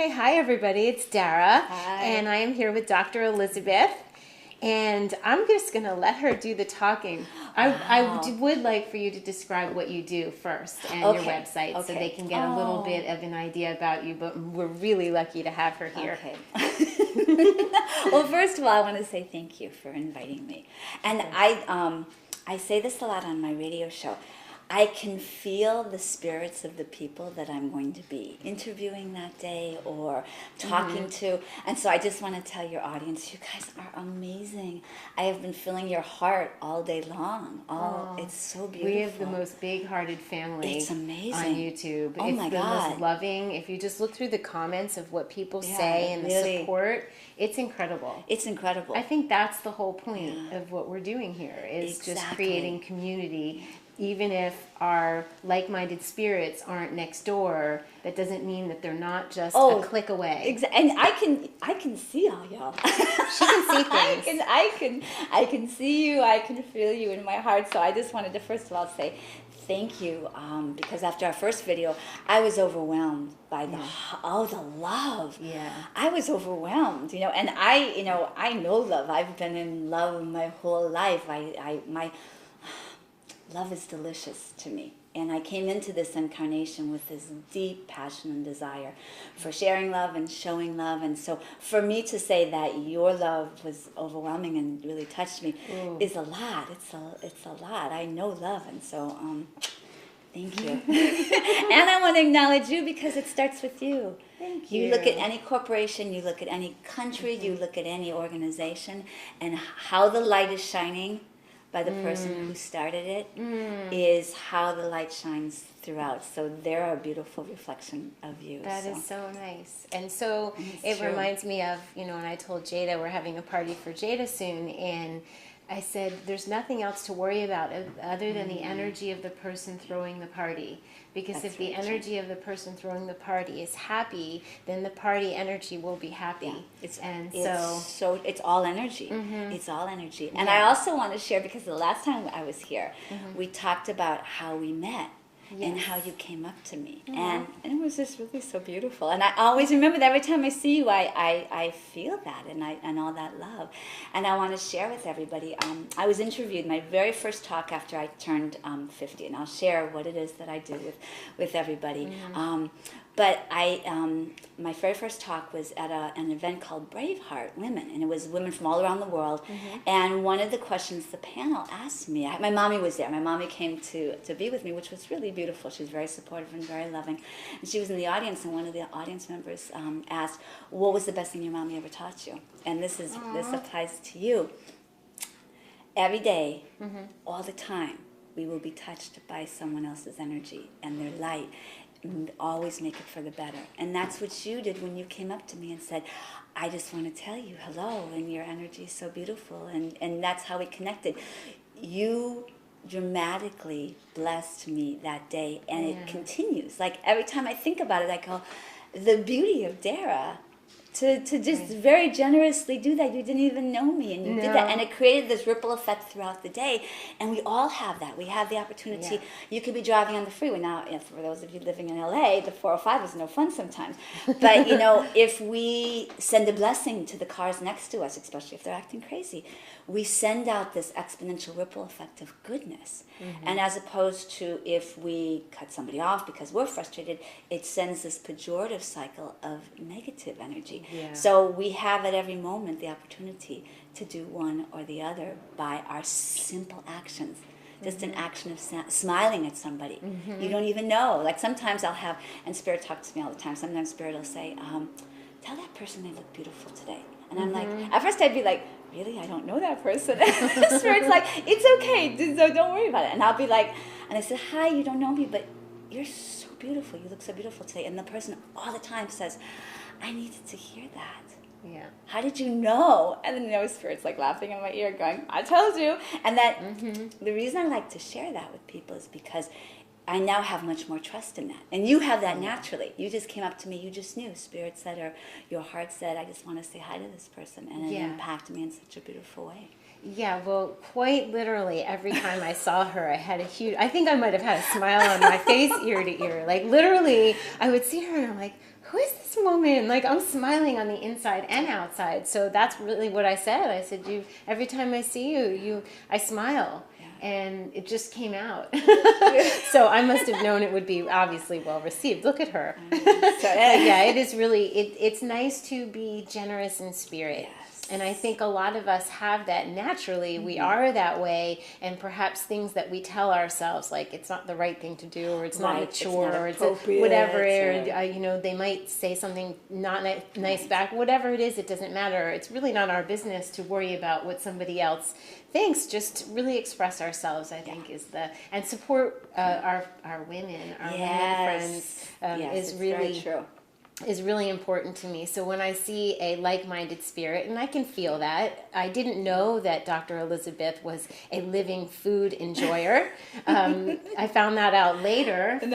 Okay, hi everybody, it's Dara. Hi. And I am here with Dr. Elizabeth. And I'm just going to let her do the talking. I would like for you to describe what you do first and your website so they can get a little bit of an idea about you, but we're really lucky to have her here. Okay. Well, first of all, I want to say thank you for inviting me. And I say this a lot on my radio show. I can feel the spirits of the people that I'm going to be interviewing that day or talking to. And so I just want to tell your audience, you guys are amazing. I have been feeling your heart all day long. It's so beautiful. We have the most big-hearted family. It's amazing. On YouTube. Oh it's my the God. most loving. If you just look through the comments of what people say and the support, it's incredible. It's incredible. I think that's the whole point of what we're doing here is just creating community. Even if our like-minded spirits aren't next door, that doesn't mean that they're not just a click away. And I can see all y'all. She can see things. I can see you. I can feel you in my heart. So I just wanted to first of all say thank you, because after our first video, I was overwhelmed by the love. Yeah, I was overwhelmed, and I know love. I've been in love my whole life. My love is delicious to me. And I came into this incarnation with this deep passion and desire for sharing love and showing love. And so for me to say that your love was overwhelming and really touched me is a lot. It's a lot. I know love. And so thank you. And I want to acknowledge you because it starts with you. Thank you. You look at any corporation, you look at any country, you look at any organization, and how the light is shining by the person who started it is how the light shines throughout. So they're a beautiful reflection of you. That is so nice. And so it reminds me of, and I told Jada we're having a party for Jada soon, and I said there's nothing else to worry about other than the energy of the person throwing the party. Because if the energy of the person throwing the party is happy, then the party energy will be happy. Yeah. It's all energy. It's all energy. And I also want to share, because the last time I was here, we talked about how we met. And how you came up to me. And it was just really so beautiful. And I always remember that every time I see you, I feel that and all that love. And I want to share with everybody, I was interviewed, my very first talk after I turned 50. And I'll share what it is that I do with everybody. But my very first talk was at an event called Braveheart Women, and it was women from all around the world. And one of the questions the panel asked me, my mommy was there. My mommy came to be with me, which was really beautiful. She was very supportive and very loving. And she was in the audience, and one of the audience members asked, what was the best thing your mommy ever taught you? And this applies to you. Every day, all the time, we will be touched by someone else's energy and their light. And always make it for the better. And that's what you did when you came up to me and said, I just want to tell you hello, and your energy is so beautiful. And that's how we connected. You dramatically blessed me that day, and it continues. Like every time I think about it, I go, the beauty of Dara, to just very generously do that. You didn't even know me, and you did that. And it created this ripple effect throughout the day. And we all have that. We have the opportunity. You could be driving on the freeway. Now, for those of you living in LA, the 405 is no fun sometimes. But, if we send a blessing to the cars next to us, especially if they're acting crazy, we send out this exponential ripple effect of goodness. And as opposed to if we cut somebody off because we're frustrated, it sends this pejorative cycle of negative energy. So we have at every moment the opportunity to do one or the other by our simple actions. Just an action of smiling at somebody. You don't even know. Like sometimes I'll have, and Spirit talks to me all the time, sometimes Spirit will say, tell that person they look beautiful today. And I'm like, at first I'd be like, really? I don't know that person. Spirit's like, it's okay, so don't worry about it. And I'll be like, and I said, hi, you don't know me, but you're so beautiful. You look so beautiful today. And the person all the time says, I needed to hear that. Yeah. How did you know? And then Spirit's like laughing in my ear going, I told you. And that the reason I like to share that with people is because I now have much more trust in that. And you have that naturally. You just came up to me, you just knew. Spirit said, or your heart said, I just want to say hi to this person. And it impacted me in such a beautiful way. Yeah, well, quite literally, every time I saw her, I had I think I might have had a smile on my face ear to ear. Like, literally, I would see her and I'm like, who is this woman? Like, I'm smiling on the inside and outside. So that's really what I said. I said, every time I see you, I smile. Yeah. And it just came out. So I must have known it would be obviously well received. Look at her. Yeah, it is really, it's nice to be generous in spirit. Yes. And I think a lot of us have that naturally. We are that way, and perhaps things that we tell ourselves, like it's not the right thing to do, or it's not mature, or it's whatever, or they might say something not nice back. Whatever it is, it doesn't matter. It's really not our business to worry about what somebody else thinks. Just really express ourselves, I think, is and support our women, our women friends is really very true. Is really important to me. So when I see a like-minded spirit, and I can feel that, I didn't know that Dr. Elizabeth was a living food enjoyer. I found that out later from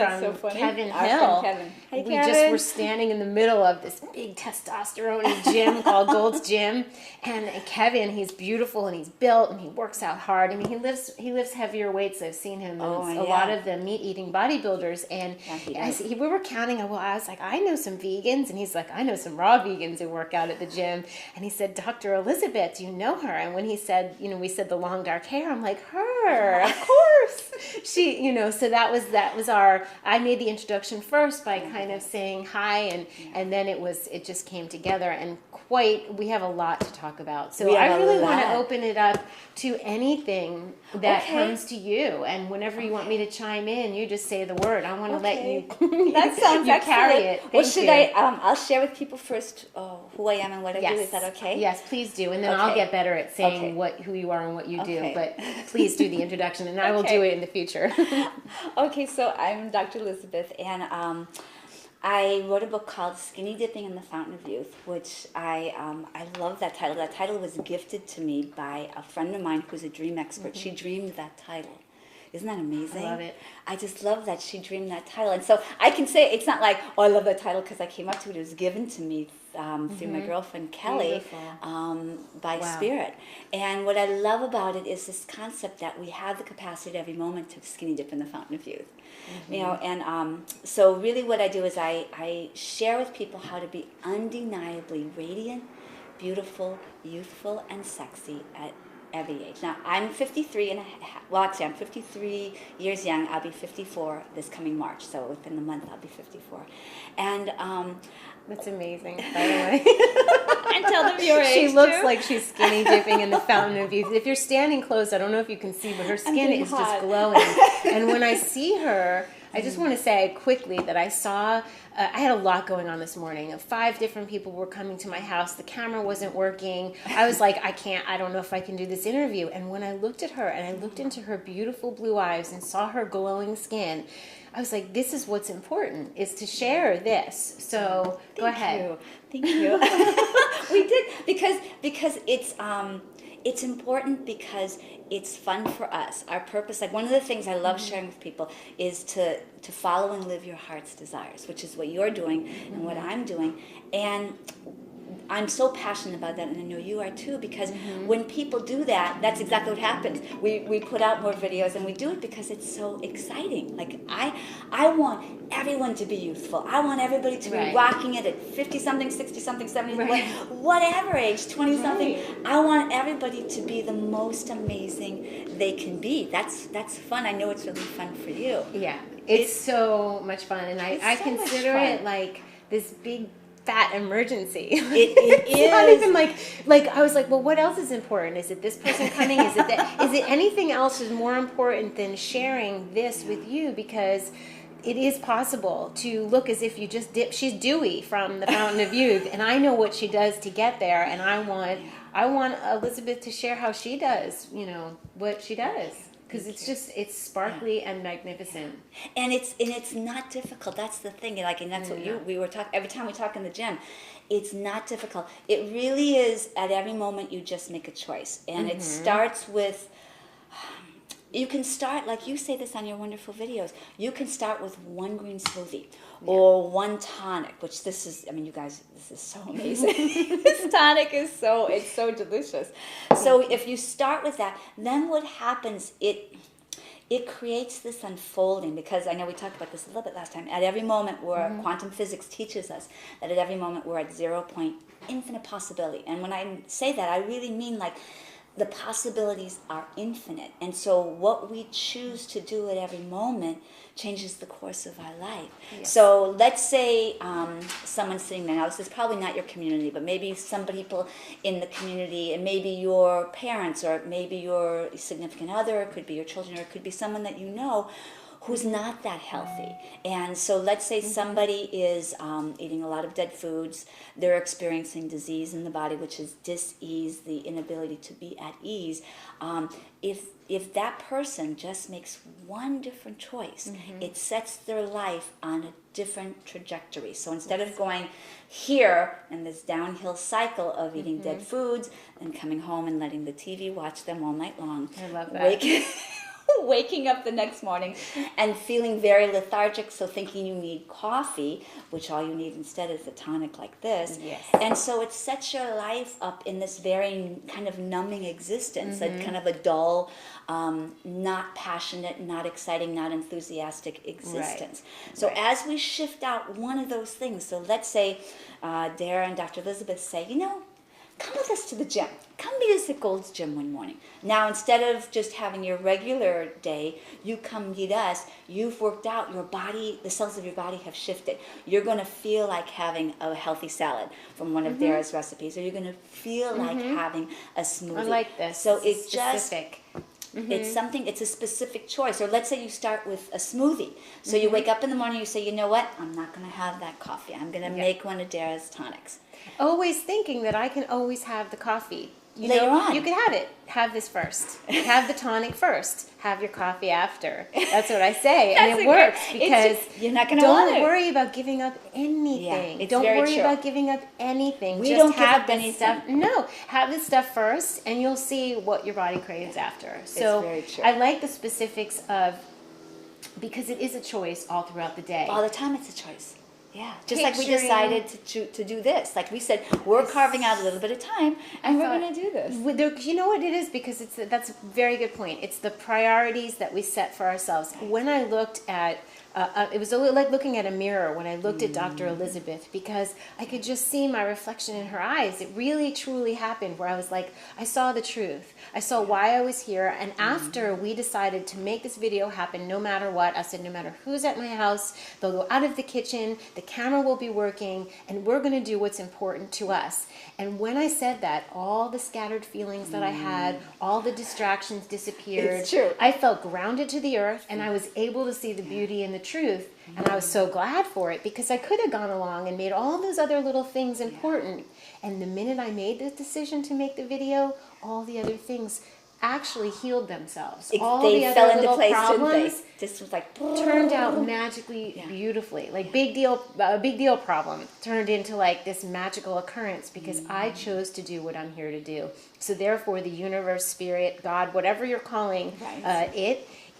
Kevin Hill. Hey, we just were standing in the middle of this big testosterone gym called Gold's Gym, and Kevin, he's beautiful and he's built and he works out hard. I mean, he lifts heavier weights. I've seen him. A lot of the meat-eating bodybuilders, and we were counting. I was like, I know some vegans, and he's like, I know some raw vegans who work out at the gym. And he said, Dr. Elizabeth, do you know her? And when he said, we said the long dark hair, I'm like, her, of course. She, so that was I made the introduction first by kind of saying hi, and then it just came together, and we have a lot to talk about. So I really want to open it up to anything that comes to you, and whenever you want me to chime in, you just say the word. I want to let you. That sounds you carry it. I'll share with people first who I am and what I do. Is that okay? Yes, please do, and then I'll get better at saying who you are and what you do. But please do the introduction, and I will do it in the future. Okay, so I'm Dr. Elizabeth, and I wrote a book called Skinny Dipping in the Fountain of Youth, which I love that title. That title was gifted to me by a friend of mine who's a dream expert. She dreamed that title. Isn't that amazing? I love it. I just love that she dreamed that title. And so I can say it's not like, I love that title because I came up to it. It was given to me through my girlfriend Kelly by Spirit. And what I love about it is this concept that we have the capacity at every moment to skinny dip in the fountain of youth. And so really what I do is I share with people how to be undeniably radiant, beautiful, youthful, and sexy at every age. Now, I'm 53 and a half. Well, actually, I'm 53 years young. I'll be 54 this coming March. So within the month, I'll be 54. And that's amazing, by the way. And tell them your age. She looks like she's skinny dipping in the fountain of youth. If you're standing close, I don't know if you can see, but her skin is just glowing. And when I see her, I just want to say quickly that I saw, I had a lot going on this morning. 5 different people were coming to my house. The camera wasn't working. I was like, I don't know if I can do this interview. And when I looked at her and I looked into her beautiful blue eyes and saw her glowing skin, I was like, this is what's important, is to share this. So go ahead. Thank you. We did, because it's important because it's fun for us. Our purpose, like one of the things I love sharing with people is to follow and live your heart's desires, which is what you're doing and what I'm doing. And I'm so passionate about that, and I know you are too, because when people do that, that's exactly what happens. We put out more videos, and we do it because it's so exciting. Like, I want everyone to be youthful. I want everybody to be rocking it at 50-something, 60-something, 70, whatever age, 20-something. I want everybody to be the most amazing they can be. That's fun. I know it's really fun for you. Yeah, it's so much fun, and I consider it like this big fat emergency. It is not even like I was like, well, what else is important? Is it this person coming? Is it that? Is it anything else is more important than sharing this with you? Because it is possible to look as if you just dip. She's Dewey from the Fountain of Youth, and I know what she does to get there, and I want Elizabeth to share how she does, what she does. Because it's sparkly and magnificent, and it's not difficult. That's the thing. And that's what we were talking. Every time we talk in the gym, it's not difficult. It really is. At every moment, you just make a choice, and it starts with. You can start, like you say this on your wonderful videos, you can start with one green smoothie or one tonic, which this is, you guys, this is so amazing. This tonic is so delicious. So if you start with that, then what happens, it it creates this unfolding, because I know we talked about this a little bit last time. At every moment, quantum physics teaches us that at every moment we're at 0 point infinite possibility. And when I say that, I really mean like the possibilities are infinite. And so what we choose to do at every moment changes the course of our life. Yes. So let's say someone's sitting there. Now, this is probably not your community, but maybe some people in the community, and maybe your parents, or maybe your significant other, it could be your children, or it could be someone that you know who's not that healthy. And so let's say somebody is eating a lot of dead foods. They're experiencing disease in the body, which is dis-ease, the inability to be at ease. If that person just makes one different choice, it sets their life on a different trajectory. So instead of going here in this downhill cycle of eating dead foods and coming home and letting the TV watch them all night long, I love that. Waking up the next morning and feeling very lethargic, so thinking you need coffee, which all you need instead is a tonic like this. Yes. And so it sets your life up in this very kind of numbing existence, a kind of a dull, not passionate, not exciting, not enthusiastic existence. Right. So as we shift out one of those things, so let's say Dara and Dr. Elizabeth say, come with us to the gym. Come meet us at Gold's Gym one morning. Now, instead of just having your regular day, you come meet us. You've worked out. Your body, the cells of your body have shifted. You're going to feel like having a healthy salad from one of Dara's recipes, or you're going to feel like having a smoothie. I like this. So it's specific. It's something, it's a specific choice. Or let's say you start with a smoothie. So you wake up in the morning, you say, you know what? I'm not going to have that coffee. I'm going to make one of Dara's tonics. Always thinking that I can always have the coffee. Later on. You can have it. Have this first. Have the tonic first. Have your coffee after. That's what I say. And it works because you're not going to want it. Don't worry about giving up anything. Yeah, don't worry about giving up anything. We Just don't give have up this anything. stuff. No. Have this stuff first and you'll see what your body craves after. So it's very true. I like the specifics of, because it is a choice all throughout the day. All the time it's a choice. Yeah, just like we decided to do this. Like we said, we're carving out a little bit of time, and we're going to do this. You know what it is? Because that's a very good point. It's the priorities that we set for ourselves. When I looked at, it was like looking at a mirror when I looked at Dr. Elizabeth, because I could just see my reflection in her eyes. It really, truly happened where I was like, I saw the truth. I saw why I was here. And after we decided to make this video happen, no matter what, I said, no matter who's at my house, they'll go out of the kitchen, the camera will be working, and we're going to do what's important to us. And when I said that, all the scattered feelings that I had, all the distractions disappeared. It's true. I felt grounded to the earth, and I was able to see the beauty and the truth. And I was so glad for it, because I could have gone along and made all those other little things important. And the minute I made the decision to make the video, all the other things actually healed themselves. All the other fell into little place, problems didn't they? Just was like turned out magically beautifully. Like big deal problem turned into like this magical occurrence because I chose to do what I'm here to do. So therefore, the universe, spirit, God, whatever you're calling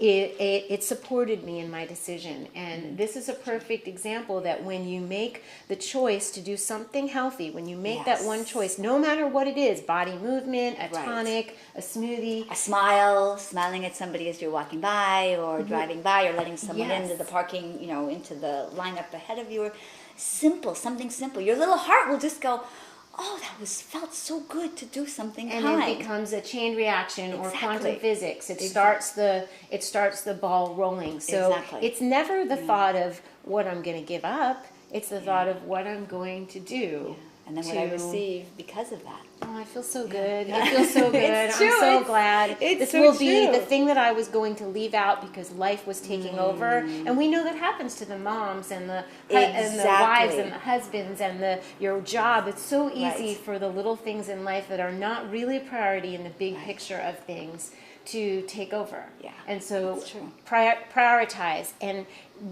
it supported me in my decision. And this is a perfect example that when you make the choice to do something healthy, when you make that one choice, no matter what it is, body movement, a tonic, a smoothie, a smile, smiling at somebody as you're walking by or driving by, or letting someone into the parking, into the lineup ahead of you, or something simple. Your little heart will just go, oh, felt so good to do something kind. And it becomes a chain reaction or quantum physics. It starts the ball rolling. So it's never the thought of what I'm going to give up. It's the thought of what I'm going to do. Yeah. And then what I receive because of that. Oh, I feel so good. It feels so good. It's true. I'm so glad. This will be the thing that I was going to leave out because life was taking over. And we know that happens to the moms and the wives and the husbands and your job. It's so easy for the little things in life that are not really a priority in the big picture of things to take over. Yeah. And so prioritize. And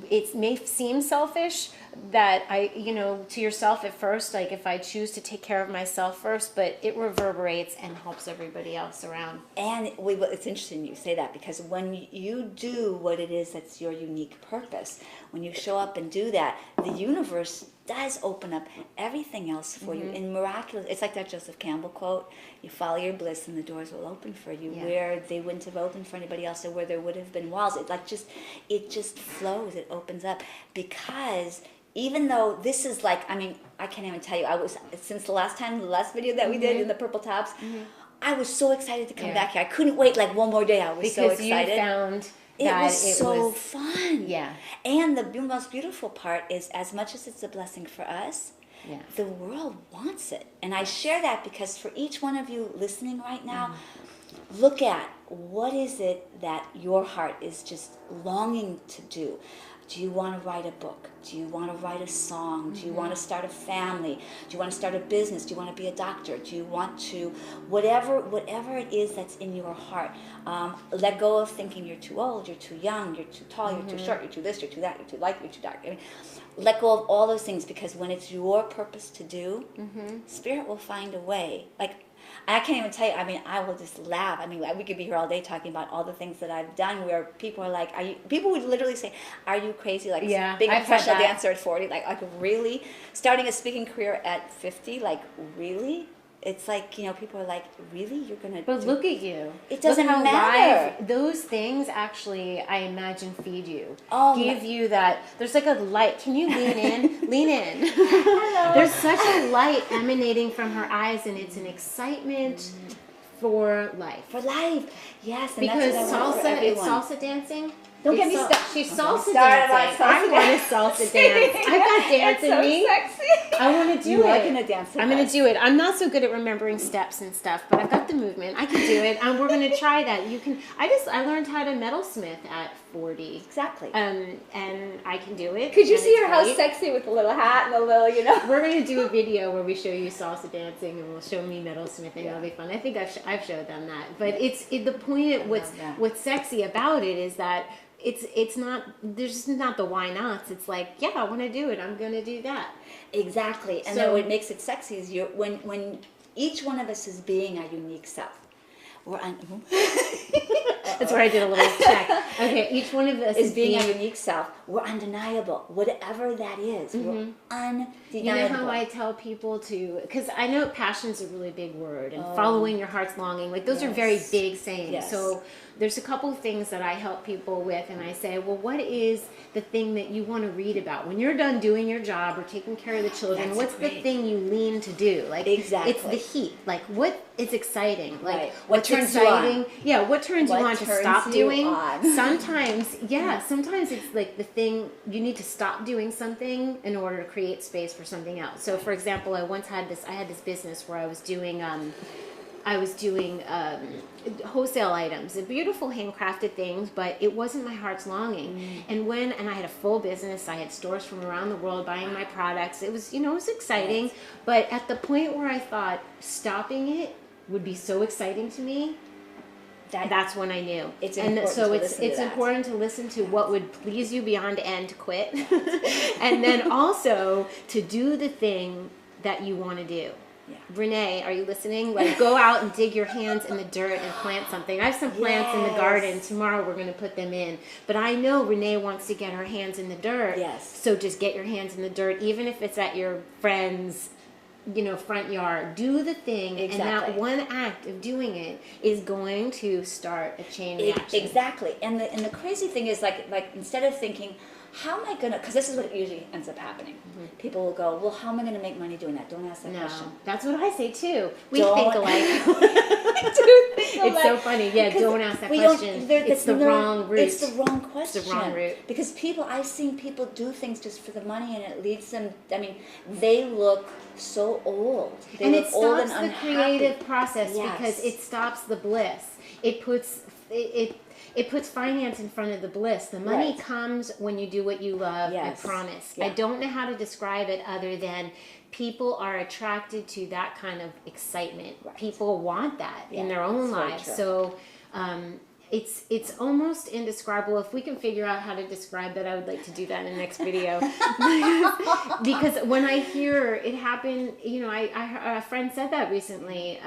it may seem selfish that to yourself at first, like if I choose to take care of myself first, but it reverberates and helps everybody else around. And it's interesting you say that, because when you do what it is that's your unique purpose, when you show up and do that, the universe does open up everything else for you in miraculous. It's like that Joseph Campbell quote: "You follow your bliss, and the doors will open for you where they wouldn't have opened for anybody else, or where there would have been walls." It just flows. It opens up because. Even though this is like, I mean, I can't even tell you, since the last video that we did in the purple tops, I was so excited to come back here. I couldn't wait like one more day. I was so excited. Because you found it that was so fun. Yeah. And the most beautiful part is, as much as it's a blessing for us, the world wants it. And I share that because for each one of you listening right now, look at what is it that your heart is just longing to do. Do you want to write a book? Do you want to write a song? Do you want to start a family? Do you want to start a business? Do you want to be a doctor? Do you want to, whatever it is that's in your heart, let go of thinking you're too old, you're too young, you're too tall, you're too short, you're too this, you're too that, you're too light, you're too dark. I mean, let go of all those things, because when it's your purpose to do, Spirit will find a way. Like, I can't even tell you, I mean, I will just laugh. I mean, we could be here all day talking about all the things that I've done where people are like, people would literally say, "Are you crazy?" Like, being a professional dancer at 40, like really? Starting a speaking career at 50, like, really? It's like, people are like, really? You're going to But look at you. It doesn't matter. Those things actually, I imagine, feed you. Oh, give you that. There's like a light. Can you lean in? Lean in. Hello. There's such a light emanating from her eyes, and it's an excitement for life. For life. Yes. And because that's what I want for salsa, it's everyone. salsa dancing. Don't get me started. She's salsa dancing. I want to salsa dance. I've got dance in me. Sexy. I want to do it. I'm going to dance. I'm going to do it. I'm not so good at remembering steps and stuff, but I've got the movement. I can do it. And we're going to try that. You can. I learned how to metalsmith at 40. Exactly. And I can do it. Could you see her how sexy with the little hat and the little, We're going to do a video where we show you salsa dancing, and we'll show me metalsmithing. It'll be fun. I think I've showed them that. But the point of what's sexy about it is that it's not, there's just not the why nots. It's like, yeah, I want to do it. I'm going to do that. Exactly. And then what makes it sexy is when each one of us is being our unique self. That's where I did a little check. Okay, each one of us is being our unique self. We're undeniable. Whatever that is, we're undeniable. You know how I tell people to, because I know passion's a really big word, and following your heart's longing, like those are very big sayings. Yes. So there's a couple things that I help people with, and I say, well, what is the thing that you want to read about when you're done doing your job or taking care of the children? What's the thing you lean to do? Like, exactly. It's the heat. Like, what is exciting? Like, what turns exciting? You on? Yeah, what turns you on to stop doing? On? Sometimes it's like the thing, you need to stop doing something in order to create space for something else. So, for example, I had this business where I was doing wholesale items, beautiful handcrafted things, but it wasn't my heart's longing. And I had a full business, I had stores from around the world buying my products. It was, it was exciting. Yes. But at the point where I thought stopping it would be so exciting to me, that's when I knew. It's important to listen to what would please you beyond and to quit. And then also to do the thing that you want to do. Yeah. Renee, are you listening? Like, go out and dig your hands in the dirt and plant something. I have some plants in the garden. Tomorrow we're going to put them in. But I know Renee wants to get her hands in the dirt. Yes. So just get your hands in the dirt, even if it's at your friend's, front yard. Do the thing. Exactly. And that one act of doing it is going to start a chain reaction. Exactly. And the crazy thing is, like instead of thinking, how am I going to, because this is what usually ends up happening. People will go, well, how am I going to make money doing that? Don't ask that question. That's what I say too. We think alike. It's so funny. Yeah, don't ask that question. It's the wrong route. It's the wrong question. It's the wrong route. Because I've seen people do things just for the money, and it leads them, they look so old. And it stops the creative process because it stops the bliss. It puts finance in front of the bliss. The money comes when you do what you love, I promise. Yeah. I don't know how to describe it other than people are attracted to that kind of excitement. Right. People want that in their own lives. So it's almost indescribable. If we can figure out how to describe that, I would like to do that in the next video. Because when I hear it happen, a friend said that recently.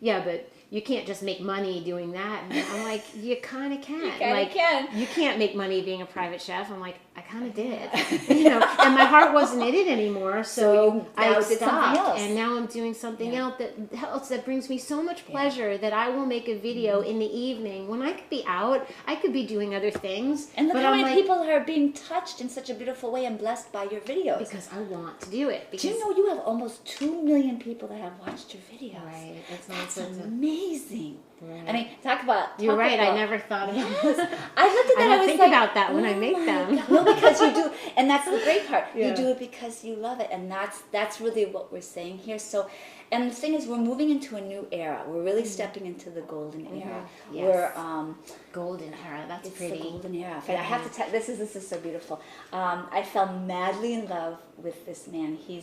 But you can't just make money doing that. And I'm like, you kind of can. You kind of can. You can't make money being a private chef. I'm like, I kind of did, and my heart wasn't in it anymore. So I stopped, and now I'm doing something else that brings me so much pleasure that I will make a video in the evening when I could be out. I could be doing other things. And look how many people are being touched in such a beautiful way and blessed by your videos. Because I want to do it. Do you know you have almost 2 million people that have watched your videos? Right. That's amazing. Right. I mean, talk about. You're right. I never thought about it. I looked at that. I was think about that when I make them. No, because you do, and that's the great part. You do it because you love it, and that's really what we're saying here. So, and the thing is, we're moving into a new era. We're really stepping into the golden era. Yes. We're golden era. That's pretty. It's the golden era. I have to tell. This is so beautiful. I fell madly in love with this man. He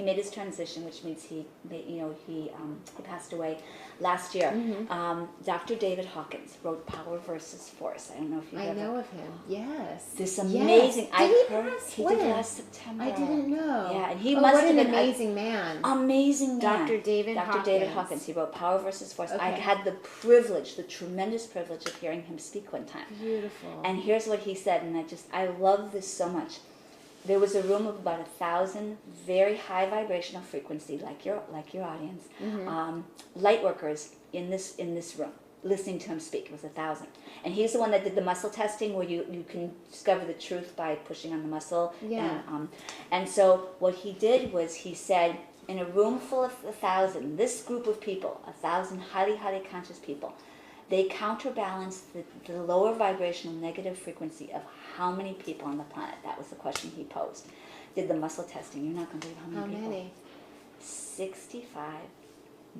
made his transition, which means he passed away last year. Dr. David Hawkins wrote Power versus Force. I don't know if you've ever. I know of him. Yes. This amazing. Yes. He did last September. I didn't know. Yeah, and he must what have an been amazing man. Amazing man. Dr. David Hawkins. He wrote Power versus Force. Okay. I had the tremendous privilege of hearing him speak one time. Beautiful. And here's what he said, and I love this so much. There was a room of about 1,000 very high vibrational frequency, like your audience, light workers in this room, listening to him speak. It was 1,000, and he's the one that did the muscle testing, where you can discover the truth by pushing on the muscle. Yeah. And so what he did was he said, in a room full of 1,000, this group of people, 1,000 highly conscious people, they counterbalance the lower vibrational negative frequency of how many people on the planet. That was the question he posed. Did the muscle testing. You're not going to believe how many people. How many? 65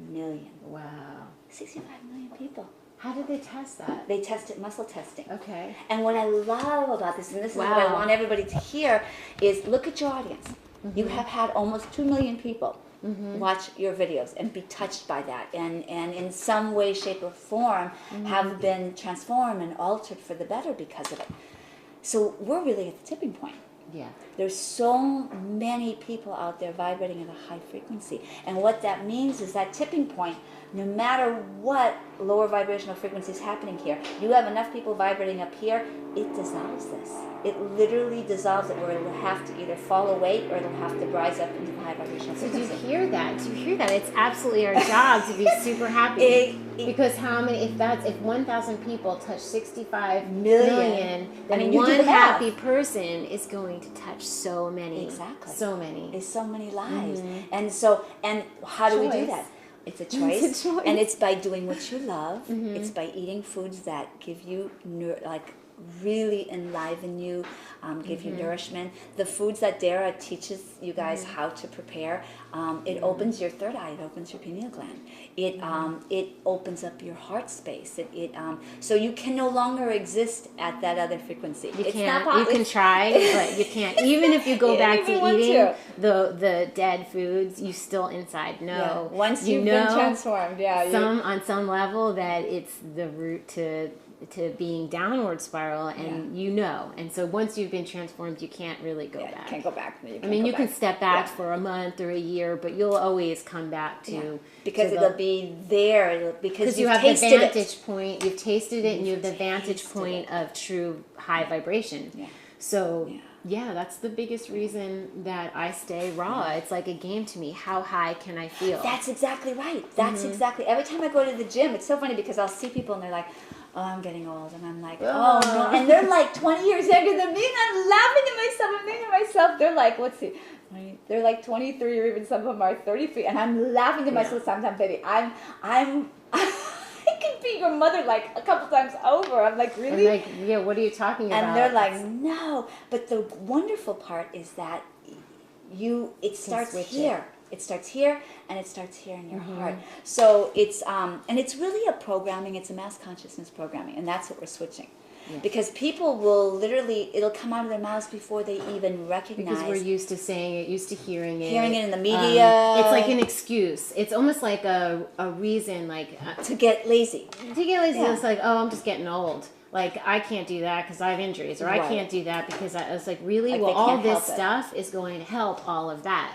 million. Wow. 65 million people. How did they test that? They tested muscle testing. Okay. And what I love about this, and this is what I want everybody to hear, is look at your audience. You have had almost 2 million people watch your videos and be touched by that, and in some way, shape, or form have been transformed and altered for the better because of it. So we're really at the tipping point. Yeah. There's so many people out there vibrating at a high frequency. And what that means is that tipping point, no matter what lower vibrational frequency is happening here, you have enough people vibrating up here, it dissolves this. It literally dissolves it, where it'll have to either fall away or it'll have to rise up into the high vibrational frequency. So do you hear that? Do you hear that? It's absolutely our job to be super happy. Because if 1,000 people touch 65 million, then one happy person is going to touch so many. Exactly. So many. It's so many lives. And how do we do that? It's a choice. It's a choice. And it's by doing what you love. It's by eating foods that give you really enliven you, give you nourishment. The foods that Dara teaches you guys how to prepare, it opens your third eye, it opens your pineal gland. It opens up your heart space. So you can no longer exist at that other frequency. You can't. You can try, but you can't. Even if you go back to eating the dead foods, you still inside know. Yeah. Once you've been transformed, on some level that it's the root to being downward spiral, and and so once you've been transformed, you can't really go back. You can't go back. You can step back for a month or a year, but you'll always come back to because it'll be there because you have the vantage point. You've tasted it, and you have the vantage point of true high vibration. Yeah. So that's the biggest reason that I stay raw. It's like a game to me. How high can I feel? That's exactly right. That's exactly. Every time I go to the gym, it's so funny because I'll see people and they're like, oh, I'm getting old. And I'm like, oh, no. And they're like 20 years younger than me. And I'm laughing at myself. I'm thinking to myself, they're like, they're like 23, or even some of them are 33. And I'm laughing to myself sometimes, baby. I could be your mother like a couple times over. I'm like, really? I'm like, what are you talking about? And they're like, no. But the wonderful part is that it starts here. It starts here, and it starts here in your heart. So it's and it's really a programming. It's a mass consciousness programming, and that's what we're switching. Yeah. Because people will literally, it'll come out of their mouths before they even recognize. Because we're used to saying it, used to hearing it. Hearing it in the media. It's like an excuse. It's almost like a reason, to get lazy. Yeah. It's like, oh, I'm just getting old. Like, I can't do that because I have injuries, or I can't do that because I was like, really? Well, all this stuff is going to help all of that.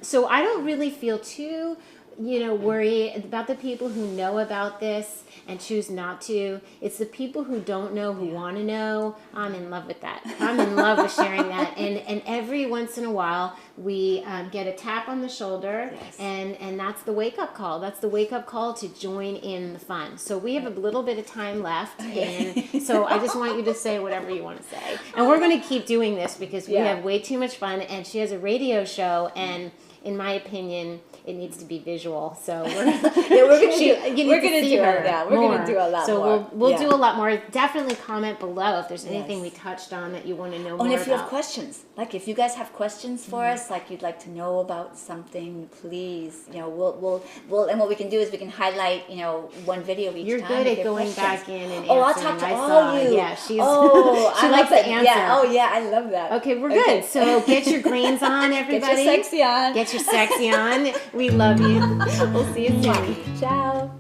So I don't really feel too worry about the people who know about this and choose not to. It's the people who don't know, who want to know. I'm in love with that. I'm in love with sharing that. And every once in a while, we get a tap on the shoulder, Yes. and that's the wake-up call. That's the wake-up call to join in the fun. So we have a little bit of time left, and so I just want you to say whatever you want to say. And we're going to keep doing this because we have way too much fun, and she has a radio show, and in my opinion, it needs to be visual. So we're going to do a lot more. So we'll do a lot more. Definitely comment below if there's anything we touched on that you want to know more about. And if you have questions, like if you guys have questions for us, like you'd like to know about something, please, we'll and what we can do is we can highlight, one video each You're time. You're good at going back in and answering. I'll talk to all you. Yeah, she I likes to answer. Yeah. Oh yeah, I love that. Okay, we're good. So get your greens on, everybody. Get your sexy on. Get your sexy on. We love you. We'll see you soon. Ciao.